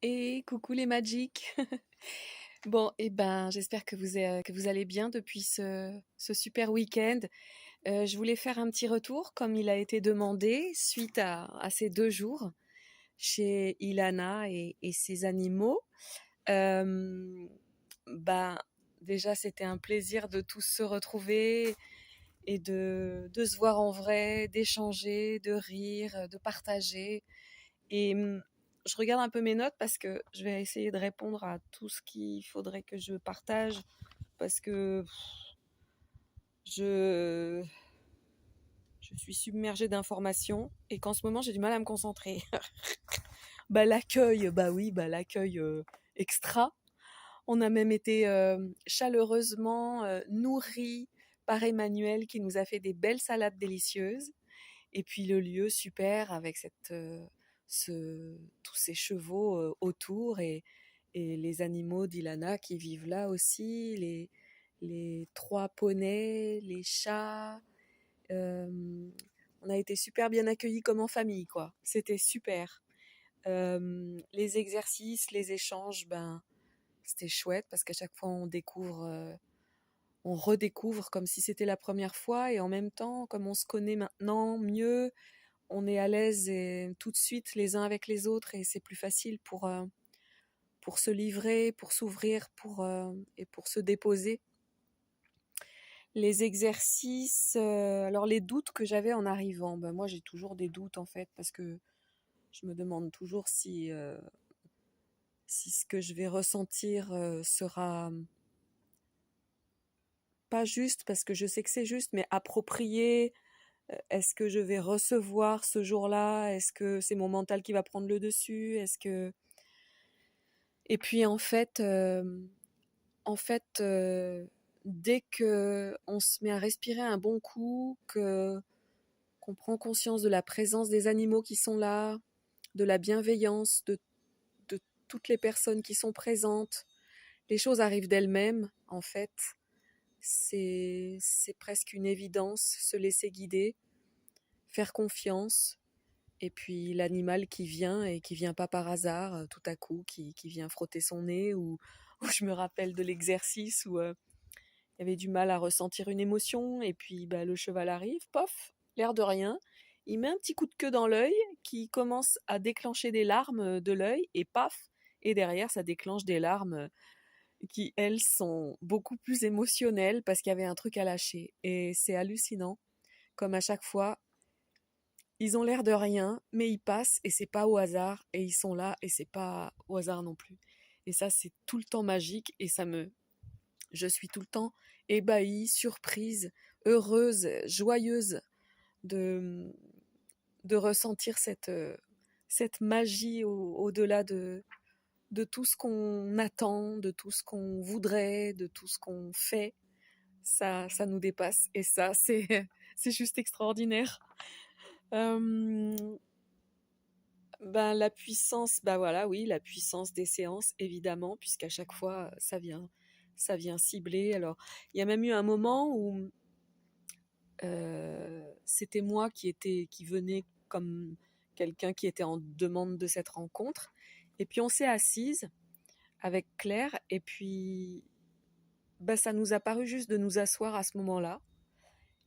Et coucou les Magic. Bon, et ben, j'espère que vous allez bien depuis ce super week-end. Je voulais faire un petit retour, comme il a été demandé, suite à ces 2 jours chez Ilana et ses animaux. Euh, ben, déjà, c'était un plaisir de tous se retrouver et de se voir en vrai, d'échanger, de rire, de partager. Et je regarde un peu mes notes parce que je vais essayer de répondre à tout ce qu'il faudrait que je partage parce que je, je suis submergée d'informations et qu'en ce moment j'ai du mal à me concentrer. Bah oui, l'accueil extra. On a même été chaleureusement nourris par Emmanuel qui nous a fait des belles salades délicieuses. Et puis le lieu super avec tous ces chevaux autour et les animaux d'Ilana qui vivent là aussi, les 3 poneys, les chats. Euh, on a été super bien accueillis comme en famille, quoi. C'était super. Les exercices, les échanges, ben, c'était chouette parce qu'à chaque fois on redécouvre comme si c'était la première fois et en même temps, comme on se connaît maintenant mieux, on est à l'aise et tout de suite les uns avec les autres et c'est plus facile pour se livrer, pour s'ouvrir, et pour se déposer. Les exercices, alors les doutes que j'avais en arrivant, ben moi j'ai toujours des doutes en fait parce que je me demande toujours si ce que je vais ressentir sera pas juste parce que je sais que c'est juste, mais approprié. Est-ce que je vais recevoir ce jour-là? Est-ce que c'est mon mental qui va prendre le dessus? Est-ce que Et puis dès que on se met à respirer un bon coup, que qu'on prend conscience de la présence des animaux qui sont là, de la bienveillance de toutes les personnes qui sont présentes, les choses arrivent d'elles-mêmes. En fait, c'est presque une évidence, se laisser guider, faire confiance. Et puis l'animal qui vient et qui vient pas par hasard, tout à coup, qui vient frotter son nez ou je me rappelle de l'exercice où il y avait du mal à ressentir une émotion et puis bah, le cheval arrive, pof, l'air de rien, il met un petit coup de queue dans l'œil qui commence à déclencher des larmes de l'œil et paf, et derrière ça déclenche des larmes qui elles sont beaucoup plus émotionnelles parce qu'il y avait un truc à lâcher et c'est hallucinant comme à chaque fois ils ont l'air de rien, mais ils passent et c'est pas au hasard, et ils sont là et c'est pas au hasard non plus. Et ça, c'est tout le temps magique et je suis tout le temps ébahie, surprise, heureuse, joyeuse de, de ressentir cette magie au-delà de tout ce qu'on attend, de tout ce qu'on voudrait, de tout ce qu'on fait. Ça nous dépasse et ça, c'est juste extraordinaire. Euh, Ben, la puissance, bah voilà, oui, la puissance des séances, évidemment, puisqu'à chaque fois, ça vient cibler. Alors, il y a même eu un moment où c'était moi qui venais comme quelqu'un qui était en demande de cette rencontre. Et puis, on s'est assise avec Claire, et puis, bah, ça nous a paru juste de nous asseoir à ce moment-là.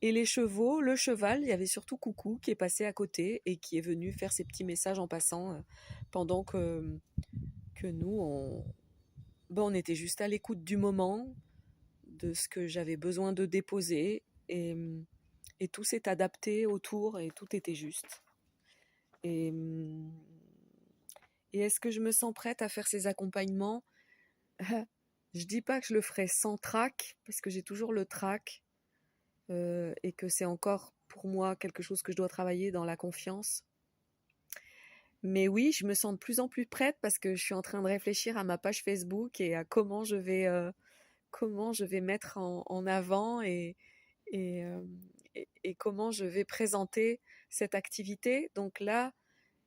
Et les chevaux, le cheval, il y avait surtout Coucou qui est passé à côté et qui est venu faire ses petits messages en passant pendant que nous, on était juste à l'écoute du moment, de ce que j'avais besoin de déposer, et tout s'est adapté autour et tout était juste. Et, et est-ce que je me sens prête à faire ces accompagnements? Je dis pas que je le ferai sans trac, parce que j'ai toujours le trac, et que c'est encore pour moi quelque chose que je dois travailler dans la confiance. Mais oui, je me sens de plus en plus prête parce que je suis en train de réfléchir à ma page Facebook et à comment je vais mettre en avant et, euh, et comment je vais présenter cette activité. Donc là,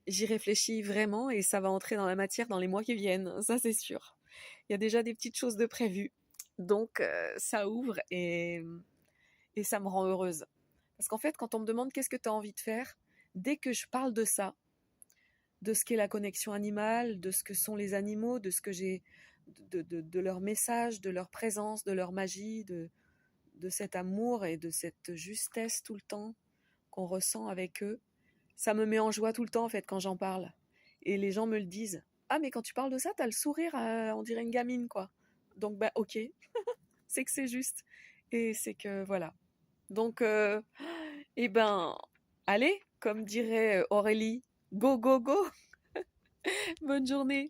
j'y réfléchis vraiment et ça va entrer dans la matière dans les mois qui viennent, ça c'est sûr. Il y a déjà des petites choses de prévues. Donc ça ouvre et ça me rend heureuse. Parce qu'en fait, quand on me demande qu'est-ce que tu as envie de faire, dès que je parle de ça, de ce qu'est la connexion animale, de ce que sont les animaux, de ce que j'ai, de leur message, de leur présence, de leur magie, de cet amour et de cette justesse tout le temps qu'on ressent avec eux. Ça me met en joie tout le temps en fait quand j'en parle. Et les gens me le disent. Ah mais quand tu parles de ça, t'as le sourire, on dirait une gamine quoi. Donc bah ok, c'est que c'est juste. Et c'est que voilà. Donc eh ben allez, comme dirait Aurélie, go go go. Bonne journée.